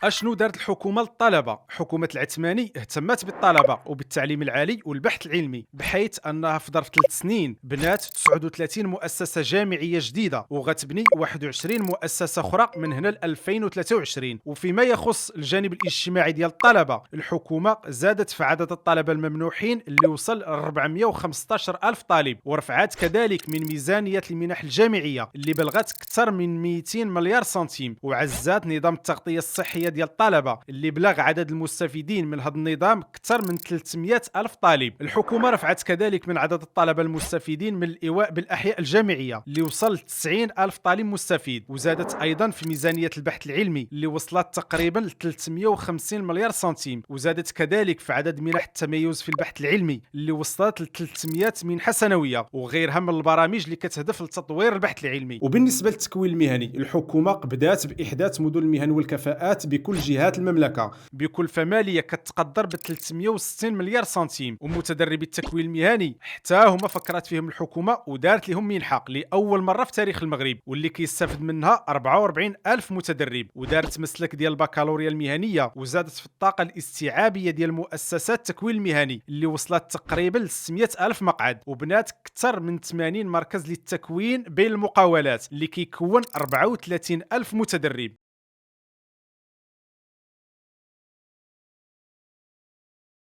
أشنو دارت الحكومة للطلبة؟ حكومة العثماني اهتمت بالطلبة وبالتعليم العالي والبحث العلمي، بحيث أنها في ظرف 3 سنين بنات 39 مؤسسة جامعية جديدة، وغتبني 21 مؤسسة أخرى من هنا ل 2023. وفيما يخص الجانب الاجتماعي ديال الطلبة، الحكومة زادت في عدد الطلبة الممنوحين اللي وصل ل 415 ألف طالب، ورفعت كذلك من ميزانية المنح الجامعية اللي بلغت أكثر من 200 مليار سنتيم، وعزات نظام التغطية الصحية ديال الطلبة اللي بلغ عدد المستفيدين من هذا النظام أكثر من 300 ألف طالب. الحكومة رفعت كذلك من عدد الطلبة المستفيدين من الإيواء بالأحياء الجامعية اللي وصل ل 90 ألف طالب مستفيد، وزادت أيضا في ميزانية البحث العلمي اللي وصلت تقريبا ل 350 مليار سنتيم، وزادت كذلك في عدد منح التميز في البحث العلمي اللي وصلت ل 300 منحة سنوية، وغيرها من البرامج اللي كتهدف لتطوير البحث العلمي. وبالنسبة للتكوين المهني، الحكومة بدات بإحداث مدن المهن والكفاءات بكل جهات المملكة. بكلفة مالية كتقدر ب 360 مليار سنتيم، ومتدربي التكوين المهني حتى هما فكرت فيهم الحكومة ودارت لهم منحة لأول مرة في تاريخ المغرب، واللي كيستافد منها 44 ألف متدرب، ودارت مسلك ديال البكالوريا المهنية، وزادت في الطاقة الاستيعابية ديال مؤسسات التكوين المهني اللي وصلت تقريبا ل 600 ألف مقعد، وبنات أكثر من 80 مركز للتكوين بين المقاولات اللي كيكون 34 ألف متدرب.